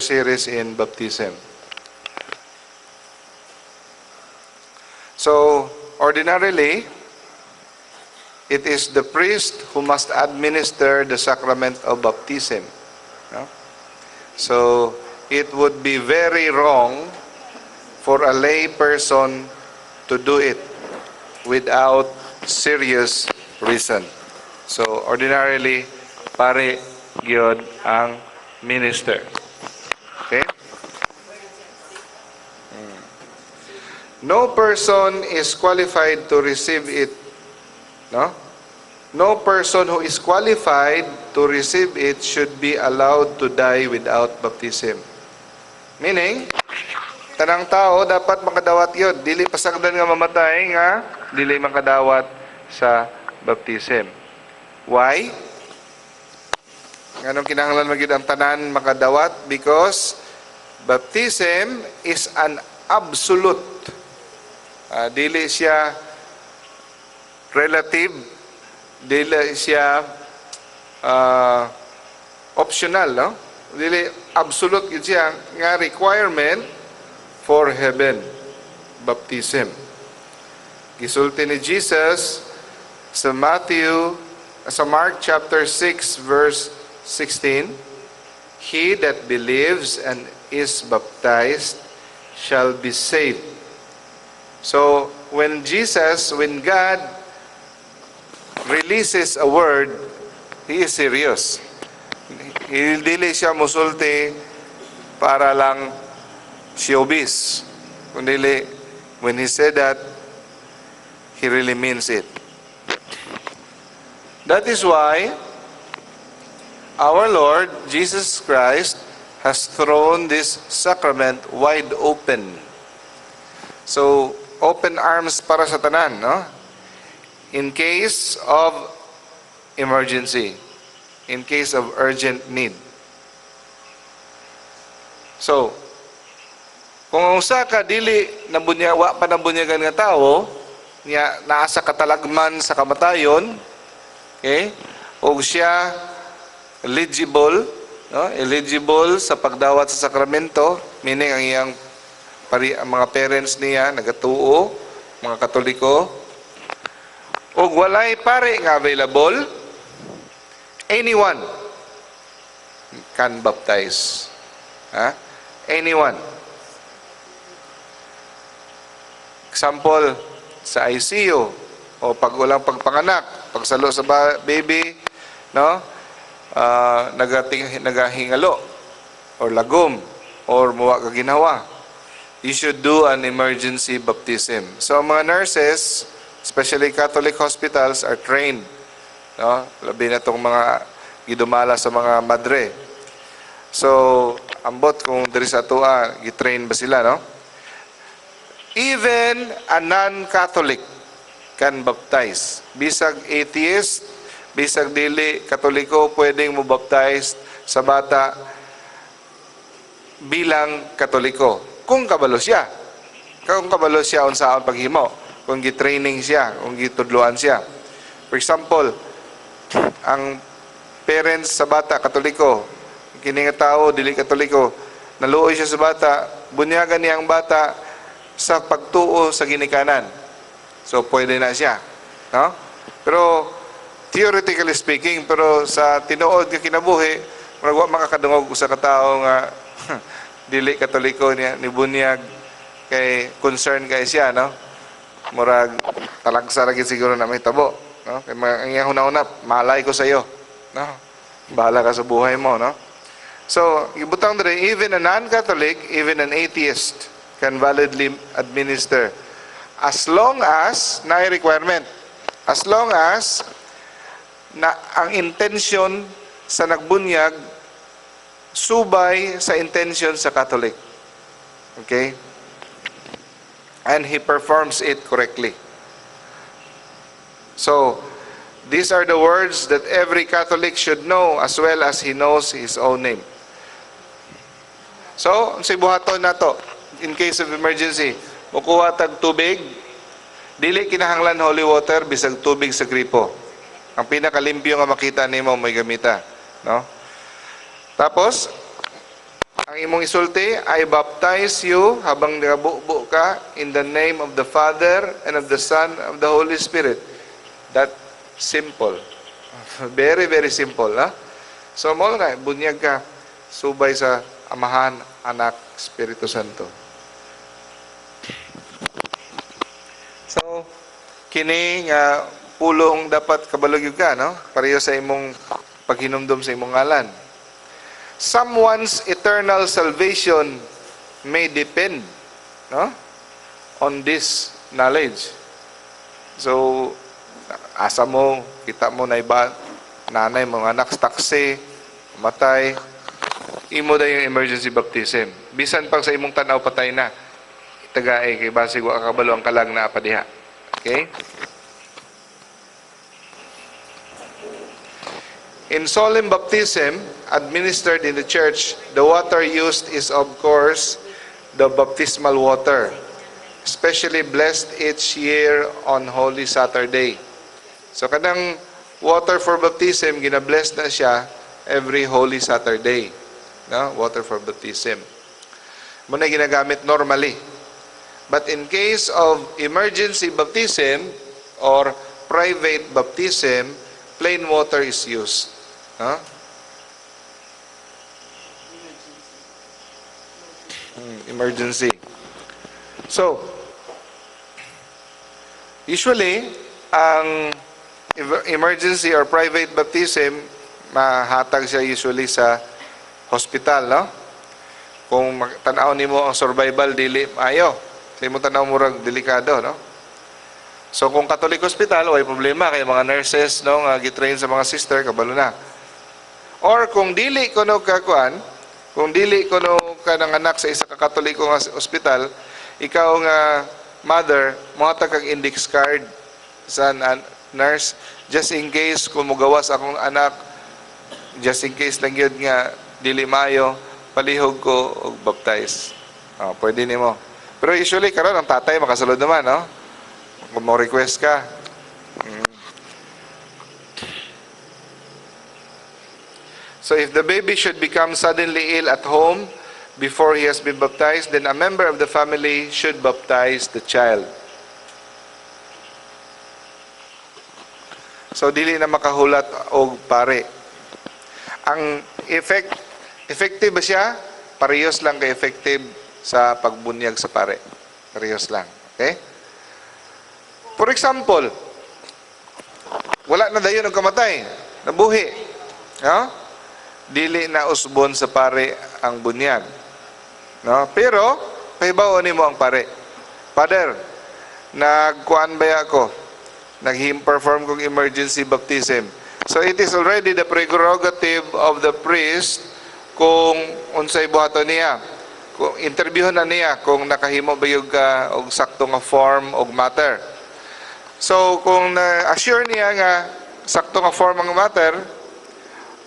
series in baptism. So, ordinarily, it is the priest who must administer the sacrament of baptism. No? So, it would be very wrong for a lay person to do it without serious reason. So, ordinarily, pare gyud ang minister. Okay? No person is qualified to receive it. No? No person who is qualified to receive it should be allowed to die without baptism. Meaning, tanang tao dapat makadawat yun. Dili pasagdan nga mamatay nga, dili makadawat sa baptism. Why? Anong kinahanglan magyud ang tanan makadawat? Because baptism is an absolute. Dili siya relative, dili siya optional, no? Dili absolute gid siya nga requirement for heaven, baptism. Gisulti ni Jesus sa Mark chapter 6 verse 16, "He that believes and is baptized shall be saved." So, when God releases a word, He is serious. Dili siya musulti para lang showbiz. Kundi, when He said that, He really means it. That is why our Lord Jesus Christ has thrown this sacrament wide open. So, open arms para sa tanan, no? In case of emergency, in case of urgent need. So, kung usa ka dili wa pa nabunyagan nga tawo, niya naa sa katalagman sa kamatayon, okay? O siya eligible, no? Eligible sa pagdawat sa sakramento, meaning ang iyang ang mga parents niya nagatuo, mga Katoliko, o walay pare nga available, anyone can baptize. Anyone. Example, sa ICU, o pag walang pagpanganak, pagsalo sa baby, no? Nagahingalo, or lagom, or muwa ka ginawa. You should do an emergency baptism. So, mga nurses, especially Catholic hospitals, are trained. No? Labi na itong mga gidumala sa mga madre. So, ambot kung diri sa tua, gitrain ba sila, no? Even a non-Catholic can baptize. Bisag atheist, bisag dili Katoliko, pwedeng mo baptize sa bata bilang Katoliko. Kung kabalo siya. Kung kabalo siya unsaon paghimo. Kung gitraining siya, kung gitudloan siya. For example, ang parents sa bata Katoliko, kini nga tao dili Katoliko, naluoy siya sa bata, bunyagan niya ang bata sa pagtuo sa ginikanan. So pwede na siya, no? Pero theoretically speaking, pero sa tinuod nga kinabuhi, murag wa makakadungog usa ka tawo nga dili Katoliko niya ni bunyag kay concern kay siya, no? Murag talagsa ra gid siguro na may tabo, no? Kay ang iyang hunahuna, malay ko sa iyo, no? Bahala ka sa buhay mo, no? So, ibutang diri, even a non-Catholic, even an atheist can validly administer as long as na requirement, as long as na ang intention sa nagbunyag subay sa intention sa Catholic. Okay? And he performs it correctly. So, these are the words that every Catholic should know as well as he knows his own name. So, sa buhaton na to, in case of emergency, mukuha tag tubig, dili kinahanglan holy water, bisag tubig sa gripo. Ang pinakalimpyo nga makita nimo may gamita. No? Tapos, ang Ang imong isulti, I baptize you habang nagabubo ka in the name of the Father and of the Son and of the Holy Spirit. That simple. Very, very simple. Ha? So, mo na, bunyag ka, subay sa Amahan, Anak, Espiritu Santo. So, kini nga pulong dapat kabalog ka, no? Pareho sa imong paghinumdum sa imong ngalan. Someone's eternal salvation may depend, no, on this knowledge. So, asa mo, kita mo na iba, nanay, mga anak, taksi, matay, imo da yung emergency baptism. Bisan pang sa imong tanaw patay na, itagaay, kay basig wa kakabalo ang kalang na apadiha. Okay? In solemn baptism, administered in the church, the water used is of course the baptismal water, especially blessed each year on Holy Saturday. So kanang water for baptism, gina-bless na siya every Holy Saturday. No? Water for baptism. Muna ginagamit normally. But in case of emergency baptism or private baptism, plain water is used. Huh? Emergency. So, usually, ang emergency or private baptism, mahatag siya usually sa hospital, no? Kung tanaw nimo ang survival, dili maayo. Sa imo tanaw murag delikado, no? So, kung Catholic hospital, way problema, kay mga nurses, no, nga gitrain sa mga sister, kabalo na. Or kung dili kuno ka kuan, kung dili kuno ka nanganak sa isa ka Katoliko nga ospital, ikaw nga mother, mohatag kag index card sa nurse just in case kung mugawas akong anak, just in case lang yun nga dili maayo, palihog ko og baptize. Oh, pwede nimo. Pero usually karon ang tatay makasulod naman, no? Kung mo request ka. So if the baby should become suddenly ill at home before he has been baptized, then a member of the family should baptize the child. So dili na makahulat og pare. Ang effective ba siya? Parehas lang kay effective sa pagbunyag sa pare. Parehas lang. Okay? For example, wala na dayon og kamatay, nabuhi. No? Dili na usbon sa pare ang bunyag. No? Pero, pahibaw nimo ang pare. Father, nagkuan ba ako? Nag-perform kong emergency baptism. So it is already the prerogative of the priest kung unsay buhaton niya. Kung interviewon na niya kung nakahimo ba yung og sakto nga form og matter. So kung na-assure niya nga sakto nga form ang matter,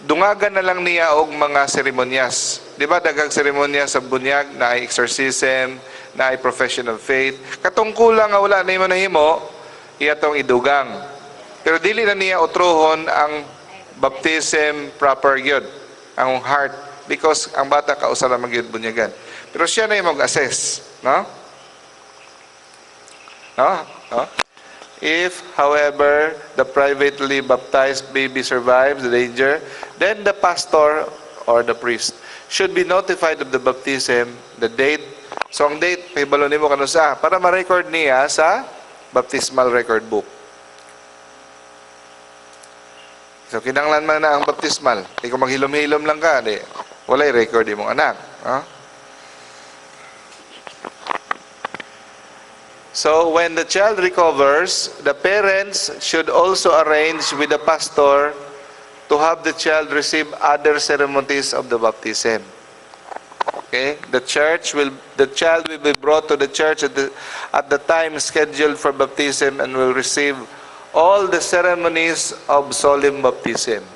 dungagan na lang niya og mga seremonyas. Di ba, daghang seremonya sa bunyag, na ay exorcism, na ay profession of faith. Katungkulang nga wala na imo nahimo, iyatong idugang. Pero dili na niya utrohon ang baptism proper gyud, ang heart, because ang bata kausa na magyud bunyagan. Pero siya na yung mag-assess, no? No? No? If, however, the privately baptized baby survives the danger, then the pastor or the priest should be notified of the baptism, the date. So, ang date, pahibalo nimo kano sa, para ma-record niya sa baptismal record book. So, kinanglan man na ang baptismal. Di kung maghilom-hilom lang ka, di, walay record imong anak. Huh? So, when the child recovers, the parents should also arrange with the pastor to have the child receive other ceremonies of the baptism. Okay? The child will be brought to the church at the time scheduled for baptism and will receive all the ceremonies of solemn baptism.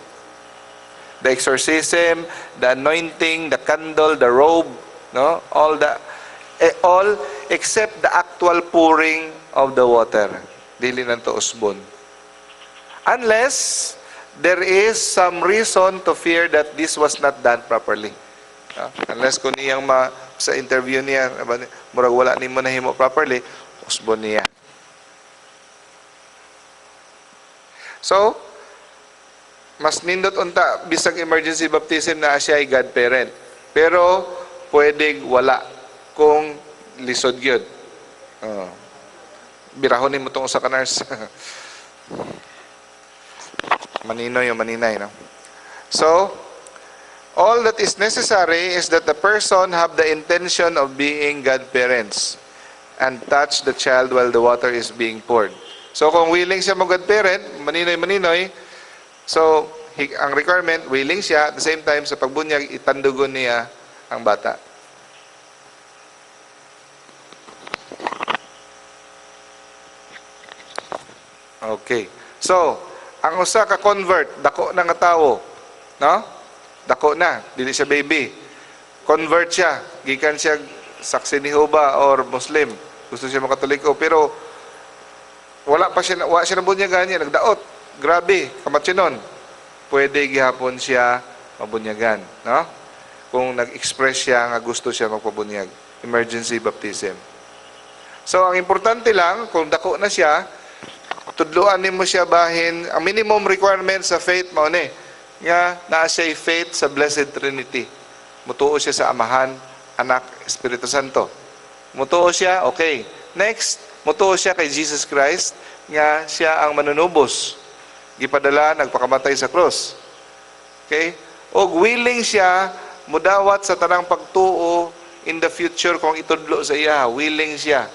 The exorcism, the anointing, the candle, the robe, no? All except the actual pouring of the water. Dili nanto usbon. Unless there is some reason to fear that this was not done properly. Unless kung iyang sa interview niya, murag wala nimo nahimo properly, usbon niya. So, mas nindot unta bisag emergency baptism na siya ay godparent. Pero pwedeng wala kung lisod gyud. Birahon nimo tong usa ka nurse. Maninoy o maninay, no? So, all that is necessary is that the person have the intention of being godparents and touch the child while the water is being poured. So, kung willing siya mag-godparent, maninoy, so, ang requirement, willing siya, at the same time, sa pagbunyag, itandugon niya ang bata. Okay. So, ang usa ka convert, dako na nga tawo, no? Dako na, dili siya baby. Convert siya, gikan siya saksi ni Jehovah or Muslim. Gusto siya makatoliko, pero wala siya nabunyagan niya, nagdaot. Grabe, kamatyanon. Pwede gihapon siya mabunyagan, no? Kung nag-express siya nga gusto siya magpabunyag. Emergency baptism. So, ang importante lang, kung dako na siya, tudluan nimo siya bahin, ang minimum requirement sa faith mao ni nga naa siya faith sa Blessed Trinity. Mutuo siya sa Amahan, Anak, Espiritu Santo. Mutuo siya, okay. Next, mutuo siya kay Jesus Christ nga siya ang manunubos. Gipadala, nagpakamatay sa cross. Okay? O willing siya mudawat sa tanang pagtuo in the future kung itudlo sa iya, willing siya.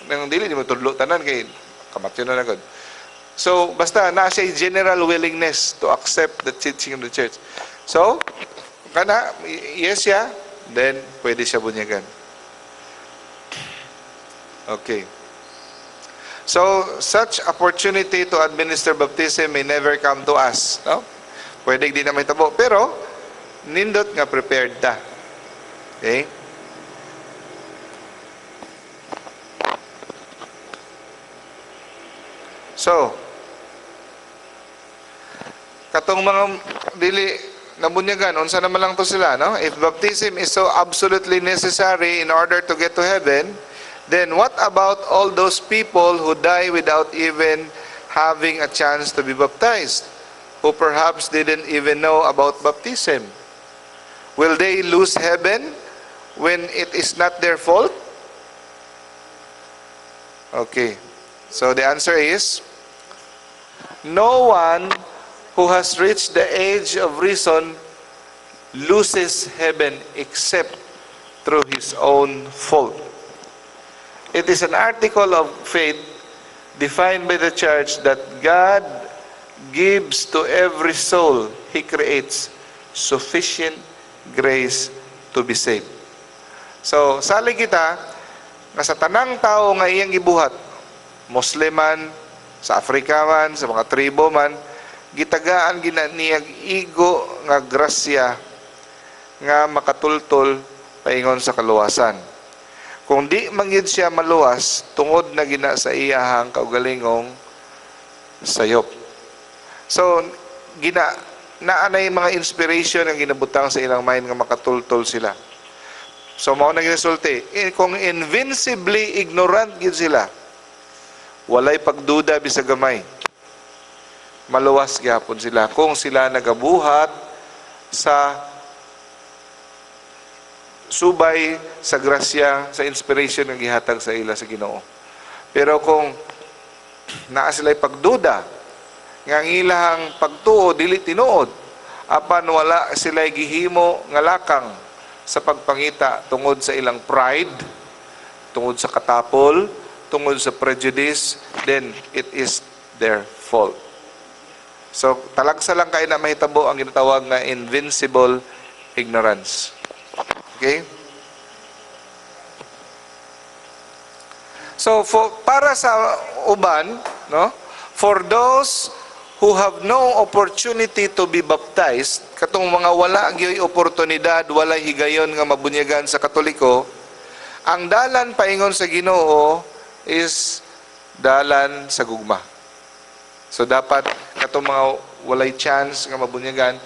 Nang dili mo tudlo tanan kay kamatyon na agad. So, basta na siya general willingness to accept the teaching of the church. So, kana, yes siya, then pwede siya bunyagan. Okay. So, such opportunity to administer baptism may never come to us. No? Pwede di na may tabo. Pero, nindot nga prepared ta. Okay? So, katong mga dili nabunyagan, unsa naman lang to sila, no? If baptism is so absolutely necessary in order to get to heaven, then what about all those people who die without even having a chance to be baptized, who perhaps didn't even know about baptism? Will they lose heaven when it is not their fault? Okay. So the answer is, no one who has reached the age of reason loses heaven except through his own fault. It is an article of faith defined by the church that God gives to every soul He creates sufficient grace to be saved. So, sali kita nga sa tanang tao nga iyang gibuhat, Musliman, sa Afrika man, sa mga tribo man, gitagaan ginaniyag igo nga grasya nga makatultol paingon sa kaluwasan. Kung di mangyud siya maluwas, tungod na gina sa iyahang kaugalingong sayop. So, naanay mga inspiration ang ginabutang sa ilang mind nga makatultol sila. So, mao na ginasulti. Kung invincibly ignorant gid sila, walay pagduda bisag gamay, maluwas gyapon sila kung sila nagabuhat sa subay sa grasya, sa inspiration ng gihatag sa ila sa Ginoo. Pero kung naa sila'y pagduda nga ang ilahang pagtuo dili tinuod, apan wala sila'y gihimo nga lakang sa pagpangita tungod sa ilang pride, tungod sa katapol, tungod sa prejudice, then it is their fault. So, talagsa lang kayo na mahitabo ang ginatawag na invincible ignorance. Okay? So, para sa uban, no? For those who have no opportunity to be baptized, katong mga wala gyoy oportunidad, wala higayon nga mabunyagan sa Katoliko, ang dalan paingon sa Ginoo is dalan sa gugma. So dapat katong mga walay chance nga mabunyagan,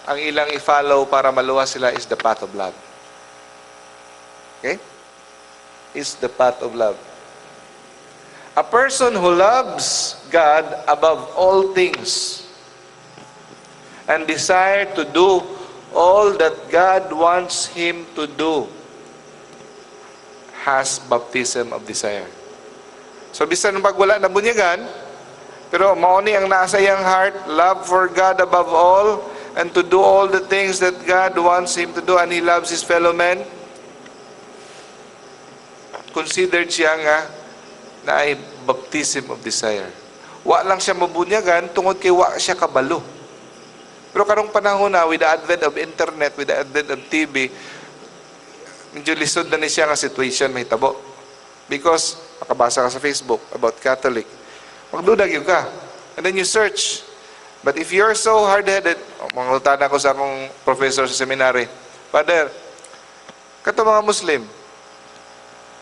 ang ilang i-follow para maluwas sila is the path of love. Okay? Is the path of love. A person who loves God above all things and desire to do all that God wants him to do has baptism of desire. So bisan pag wala na bunyagan, pero mauni ang nasa iyang heart, love for God above all, and to do all the things that God wants him to do, and he loves his fellow men, considered siya nga na ay baptism of desire. Wa lang siya mabunyagan, tungod kay wa siya kabalo. Pero karong panahon na, with the advent of internet, with the advent of TV, medyo lisod na ni siya nga situation, may tabo. Because, makabasa ka sa Facebook about Catholic, magdudag yun ka. And then you search. But if you're so hard-headed, mangultan ako sa akong professor sa seminary, Father, kato mga Muslim,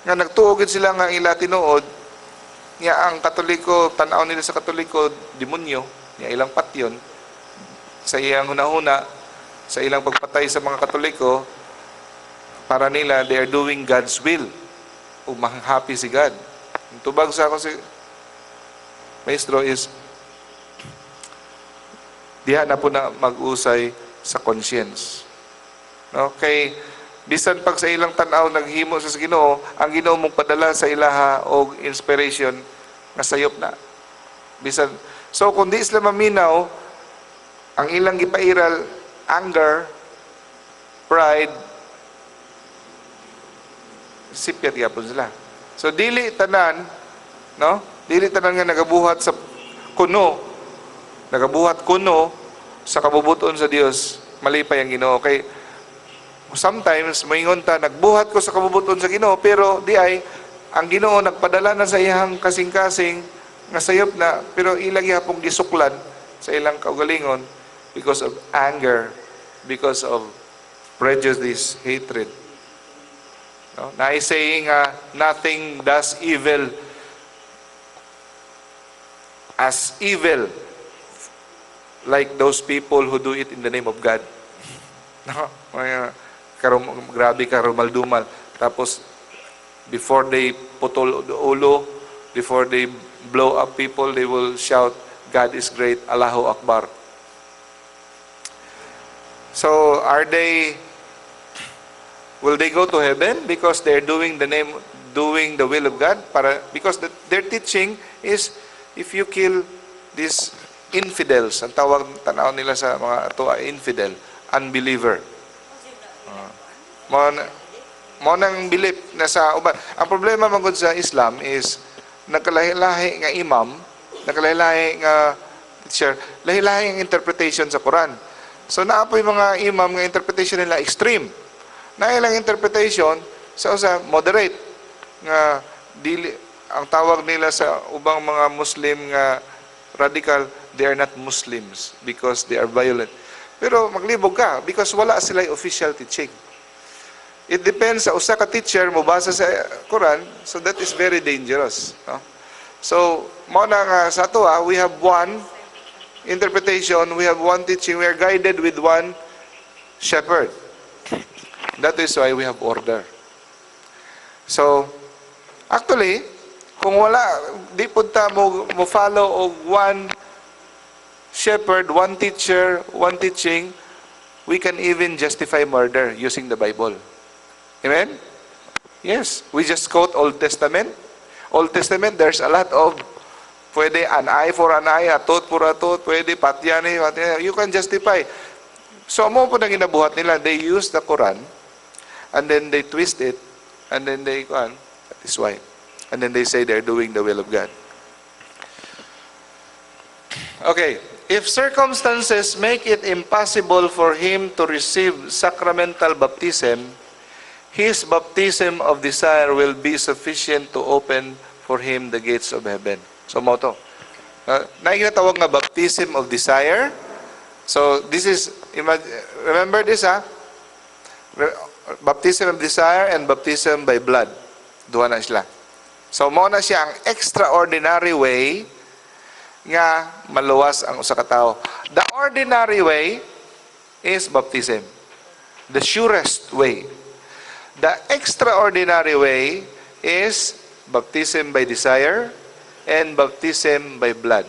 nga nagtuogid sila nga ila tinuod, nga ang Katoliko, tanaw nila sa Katoliko, demonyo, nga ilang patyon, sa iyang hunahuna, sa ilang pagpatay sa mga Katoliko, para nila, they are doing God's will. Happy si God. Ang tubag sa ako si Maestro is, diha na po na mag-usay sa conscience. No? Kay, bisan pag sa ilang tanaw naghimo sa Ginoo, ang Ginoo mong padala sa ilaha o inspiration nga sayop na. Bisan, so kung di sila maminaw, ang ilang gipairal, anger, pride, sipyat yapon sila. So dili tanan, no? Dili tanan nga nagabuhat sa kuno, nagabuhat kuno sa kabubuton sa Dios, malipay ang Ginoo. Kay sometimes moingon ta nagbuhat ko sa kabubuton sa Ginoo, pero di ay ang Ginoo nagpadala na sa iyang kasing-kasing nga sayop na, pero ilang hapong gisuklan sa ilang kaugalingon because of anger, because of prejudice, hatred. No? Na ay saying nothing does evil as evil like those people who do it in the name of God. No? Grabe ka, rumal-dumal. Tapos, before they putol ulo, before they blow up people, they will shout, God is great, Allahu Akbar. So, will they go to heaven because they're doing the will of God? Because their teaching is, if you kill these infidels, ang tawag tanaw nila sa mga ito ay infidel, unbeliever. Mo nang belief na sa uban. Ang problema magod sa Islam is nagkalahi-lahi nga imam, nagkalahi-lahi nga teacher, lahi-lahi ang interpretation sa Quran. So naapoy mga imam nga interpretation nila extreme. Na ilang interpretation sa usa moderate nga dili ang tawag nila sa ubang mga Muslim nga radical, they are not Muslims because they are violent. Pero maglibog ka because wala sila official teaching. It depends sa usa ka teacher mo basa sa Quran, so that is very dangerous. No? So, mo na nga sa ato we have one interpretation, we have one teaching, we are guided with one shepherd. That is why we have order. So, actually, kung wala, di punta mo follow og one shepherd, one teacher, one teaching, we can even justify murder using the Bible. Amen? Yes. We just quote Old Testament. Old Testament, there's a lot of pwede an eye for an eye, a tooth for a tooth, pwede patyani. You can justify. So, mo po na ginabuhat nila, they use the Quran, and then they twist it, and then they, that is why. And then they say they're doing the will of God. Okay. If circumstances make it impossible for him to receive sacramental baptism, his baptism of desire will be sufficient to open for him the gates of heaven. So, mo to. Naginatawag nga baptism of desire. So, this is, remember this baptism of desire and baptism by blood. Duha na sila. So, mo na siya ang extraordinary way nga maluwas ang usa ka tawo. The ordinary way is baptism. The surest way. The extraordinary way is baptism by desire and baptism by blood.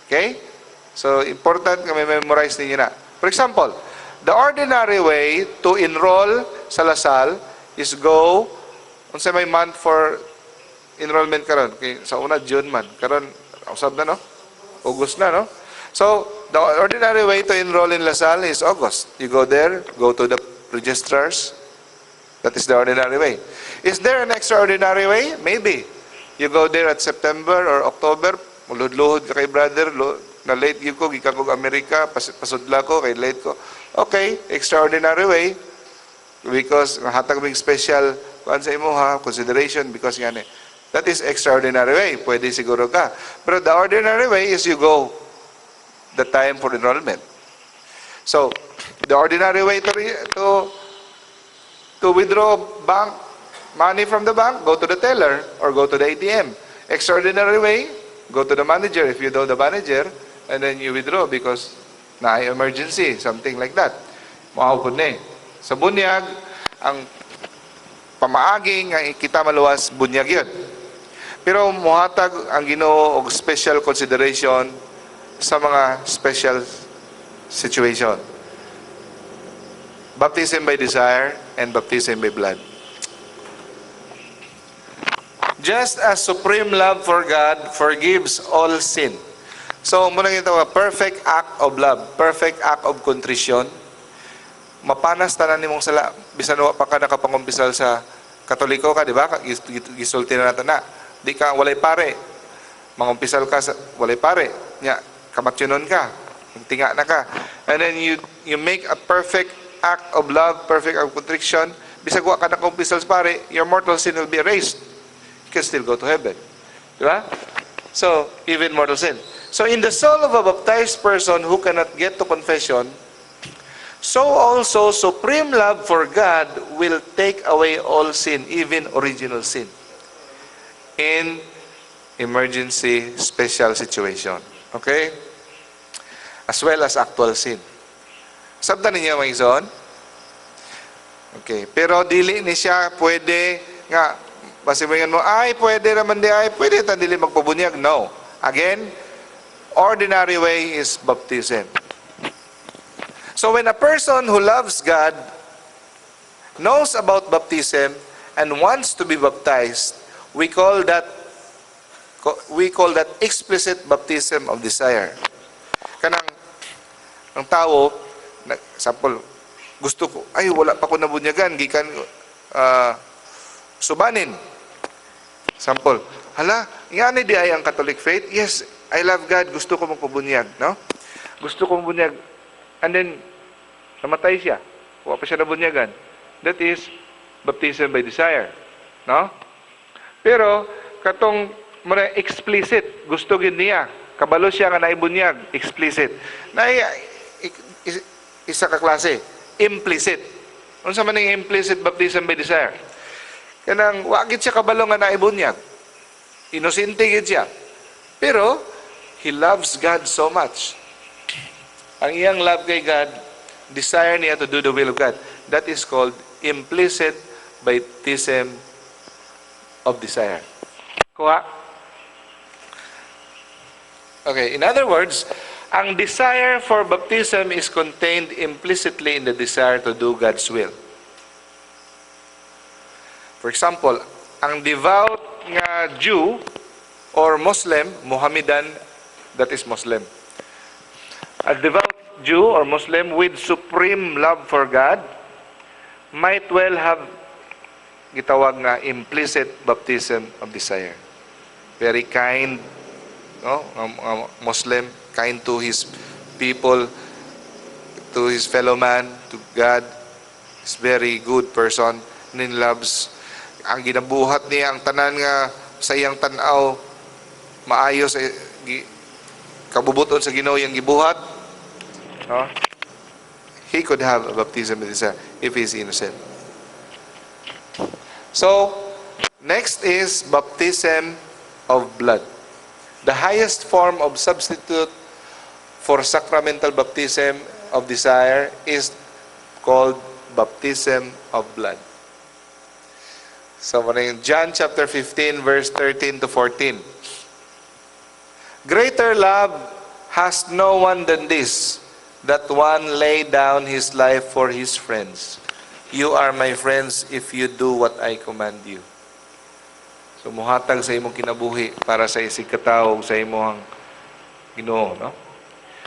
Okay? So, important kami memorize ninyo na. For example, the ordinary way to enroll sa Lasal is go, unsa may month for enrollment karon? Okay, sa una, June man. Karon, usab na, no? August na, no? So, the ordinary way to enroll in Lasal is August. You go there, go to the registrars. That is the ordinary way. Is there an extraordinary way? Maybe. You go there at September or October, mulud-luhod ka kay brother, na late yun ko, gikan ko Amerika, pasudla ko, kay late ko. Okay, extraordinary way. Because hatag ming special kuan sa imo ha, consideration because yan eh. That is extraordinary way. Pwede siguro ka. But the ordinary way is you go the time for enrollment. So, the ordinary way to withdraw bank money from the bank, go to the teller or go to the ATM. Extraordinary way, go to the manager if you know the manager, and then you withdraw because na emergency, something like that. Mahapon na eh. Sa bunyag, ang pamaagi nga kita maluwas, bunyag yun. Pero muhatag ang Ginoo og special consideration sa mga special situation. Baptism by desire and baptism by blood. Just as supreme love for God forgives all sin. So, muna kita perfect act of love, perfect act of contrition. Mapanas tanan nimong sala, bisan wa pa ka nakapangumpisal sa Katoliko ka, di ba? Gisulti na nato na. Di ka walay pare. Mangumpisal ka sa walay pare. Nya, kamatyonon ka. Tinga na ka. And then you make a perfect act of love, perfect act of contrition. Bisag wa ka nakapangumpisal sa pare, your mortal sin will be erased. You can still go to heaven. Di ba? So, even mortal sin. So, in the soul of a baptized person who cannot get to confession, so also supreme love for God will take away all sin, even original sin, in emergency special situation. Okay? As well as actual sin. Sabdan ninyo mga igsoon? Okay. Pero dili ni siya pwede nga, basibayan mo, ay pwede naman di ay, pwede ta dili magpabunyag. No. Again, ordinary way is baptism. So when a person who loves God knows about baptism and wants to be baptized, we call that explicit baptism of desire. Kanang ang tao, example, gusto ko, ay wala pa ko nabunyagan, gikan subanin. Example, hala, ngani di ay ang Catholic faith? Yes, I love God, gusto ko magpabunyag, no? Gusto ko magpabunyag. And then, namatay siya. Wala pa siya nabunyagan. That is baptism by desire. No? Pero, katong explicit, gusto gid niya. Kabalo siya nga naibunyag. Explicit. Isa ka klase. Implicit. Unsa man ang implicit baptism by desire? Kanang, wagit siya kabalo nga naibunyag. Inosente gid siya. Pero, he loves God so much. Ang iyang love kay God, desire niya to do the will of God. That is called implicit baptism of desire. Kuha? Okay, in other words, ang desire for baptism is contained implicitly in the desire to do God's will. For example, ang devout nga Jew or Muslim, Mohammedan, that is Muslim. A devout Jew or Muslim with supreme love for God might well have gitawag nga implicit baptism of desire. Very kind, no? Muslim, kind to his people, to his fellow man, to God. He's very good person, and loves. Ang ginabuhat niya, ang tanan nga sa iyang tanaw, maayos, kabubuton sa Ginoo yang gibuhat. No? He could have a baptism of desire if he is innocent. So, next is baptism of blood. The highest form of substitute for sacramental baptism of desire is called baptism of blood. So, John chapter 15, verse 13 to 14. Greater love has no one than this, that one lay down his life for his friends. You are my friends if you do what I command you. So, muhatag sa imong kinabuhi para sa isig katawag sa imong Ginoo, no?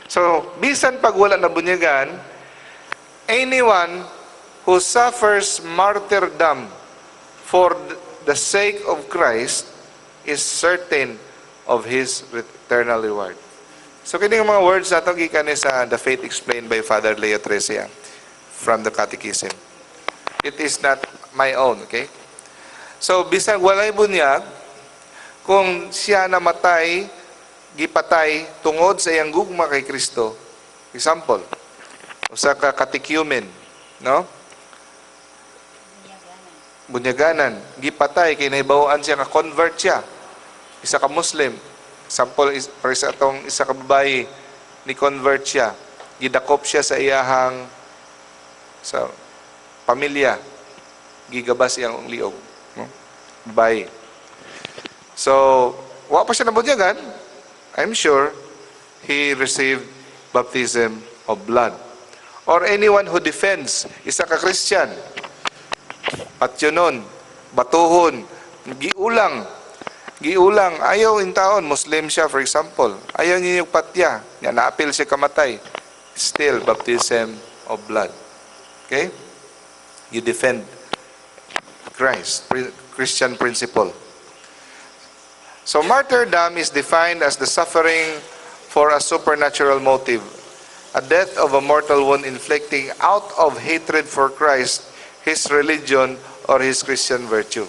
So, bisan pag wala na bunyagan, anyone who suffers martyrdom for the sake of Christ is certain of his eternal reward. So, kini nga mga words nato gikan sa The Faith Explained by Father Leo Tresia from the Catechism. It is not my own, okay? So, bisan walay bunyag, kung siya namatay, gipatay tungod sa iyang gugma kay Kristo. Example, usa ka catechumen, no? Bunyaganan, gipatay kay nahibaw-an siya nga convert siya. Isa ka Muslim. Example, para sa atong isa ka babae ni convert siya. Gidakop siya sa iyahang sa pamilya. Gigabas iyang liog, no? Babae. So, wa pa siya nabunyagan, I'm sure he received baptism of blood. Or anyone who defends, isa ka Christian, patyonon, batuhon, giulang, ayaw in taon, Muslim siya for example, ayaw niya yung patya, naapil siya kamatay, still baptism of blood. Okay? You defend Christ, Christian principle. So martyrdom is defined as the suffering for a supernatural motive, a death of a mortal wound inflicting out of hatred for Christ, his religion, or his Christian virtue.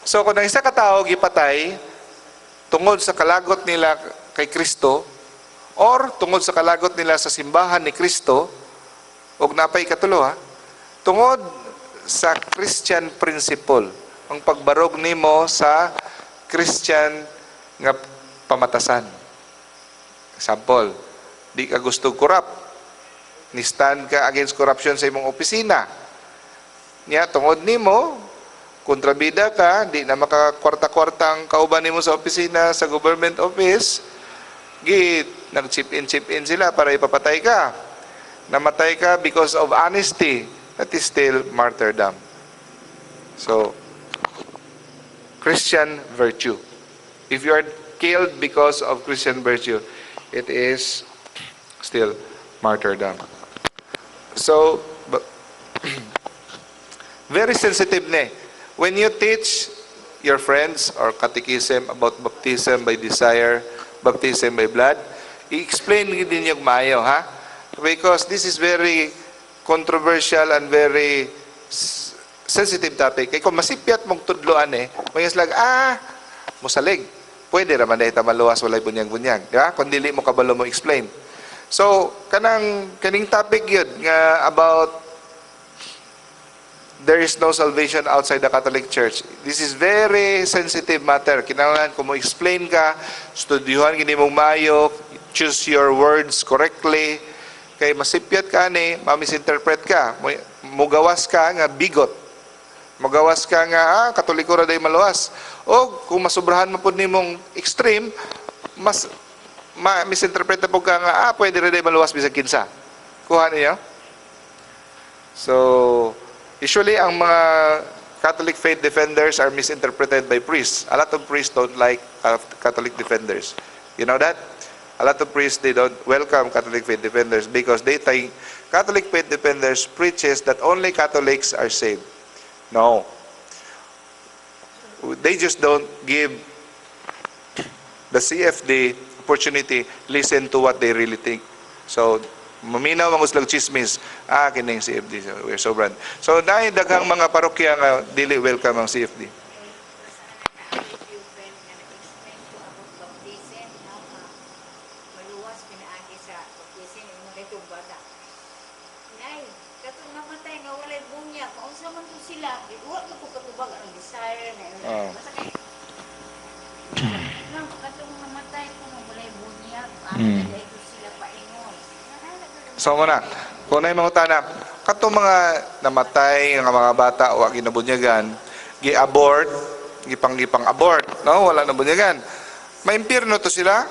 So kung ang isa ka tao gipatay tungod sa kalagot nila kay Kristo or tungod sa kalagot nila sa simbahan ni Kristo, ug napay katulo tungod sa Christian principle, ang pagbarog nimo sa Christian nga pamatasan. Example, di ka gusto corrupt, ni stand ka against corruption sa imong opisina. Niya, tungod nimo, kontrabida ka, di na makakwarta-kwarta ang kauban nimo sa opisina, sa government office, nag-chip in sila para ipapatay ka. Namatay ka because of honesty, that is still martyrdom. So, Christian virtue. If you are killed because of Christian virtue, it is still martyrdom. So, very sensitive na. When you teach your friends or catechism about baptism by desire, baptism by blood, i-explain din yung maayo, ha? Because this is very controversial and very sensitive topic. Kaya kung masipyat mong tudloan mayas lang, musalig. Pwede raman dahil maluwas, walay bunyag-bunyag. Diba? Kung dili mo kabalo mo explain. So, kaning topic yun, nga about there is no salvation outside the Catholic Church. This is very sensitive matter. Kinahanglan kung mo explain ka, studyuhan gini mong mayo, choose your words correctly, kay masipyat ka mamisinterpret ka, mugawas ka nga bigot. Magawas ka nga, Katoliko ra day maluwas. O kung masubrahan mo po nimong extreme, misinterpret po ka nga, pwede ra day maluwas bisag kinsa. Kuha niyo? So, usually ang mga Catholic faith defenders are misinterpreted by priests. A lot of priests don't like Catholic defenders. You know that? A lot of priests, they don't welcome Catholic faith defenders because they think Catholic faith defenders preaches that only Catholics are saved. No. They just don't give the CFD opportunity listen to what they really think. So, maminaw ang uslag chismis, kining CFD. So, we're so brand. So, dahil daghang mga parokya nga dili welcome ang CFD. So muna, kung na yung mga utana, kato mga namatay nga mga bata o ginabunyagan, gi-abort, gipang abort, no? Wala na bunyagan. Maimpirno to sila.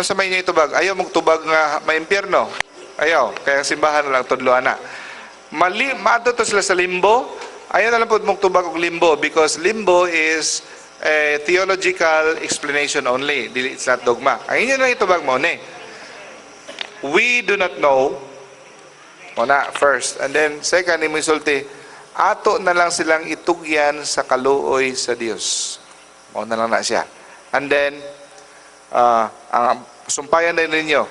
Sa may niya itubag, ayaw mong tubag nga maimpirno. Ayaw, kaya simbahan na lang tudloan na. Maado to sila sa limbo. Ayaw na lang po mong tubag og limbo because limbo is a theological explanation only. It's not dogma. Ang inyo lang itubag mo, ne? We do not know. Muna, first. And then, second, ni Misulti, ato na lang silang itugyan sa kaluoy sa Dios. Muna lang na siya. And then, ang sumpayan din ninyo,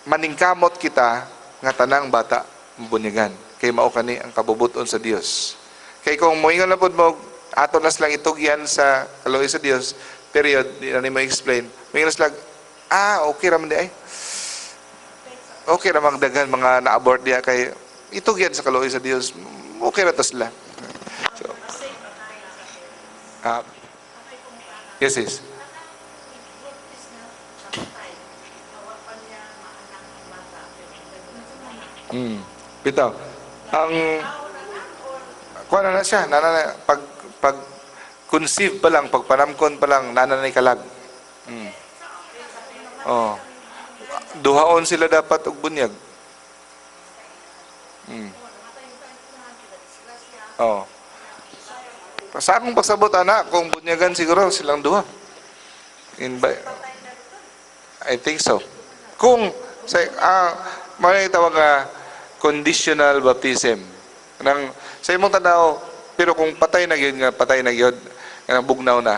maningkamot kita nga tanang bata mabunyagan. Kay mao kani ang kabubuton sa Dios. Kay kung moingon na pud mo ato na silang itugyan sa kaluoy sa Dios, period, di na mo explain. Moingon na silang okay ra man di ay. Okay ra magdagan mga na-abort diya kay itugyan sa kaluoy sa Dios. Okay ra to sila. So, yes. Bitaw. Ang kuha na siya, pag conceive pa lang, pag panamkon pa lang, nananay kalag. Duhaon sila dapat og bunyag. Sa akong pagsabot anak, kung bunyagan siguro silang duha. I think so. Kung may tawag nga conditional baptism. Sa imong tanaw, pero kung patay na gyud, nga bugnaw na.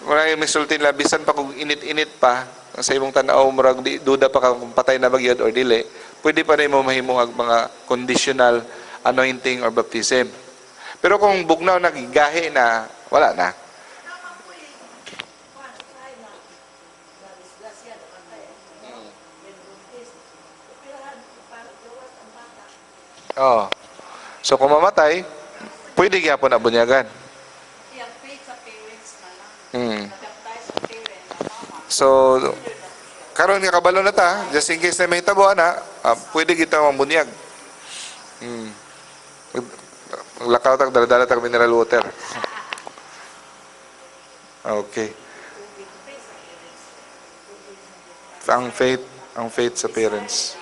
Wala yung misultin labisan pa kung init-init pa, sa imong tanaw, murag duda pa kung patay na ba gyud or dili, pwede pa rin mo mahimong mga conditional anointing or baptism. Pero kung bugnaw na, gigahi na, wala na. So kung mamatay, pwede gyapon na bunyagan. So karon nga kabalo na ta, just in case na may tabo na, pwede kita mabunyag. Lakaw tag dala tag mineral water. Okay. Ang faith sa parents.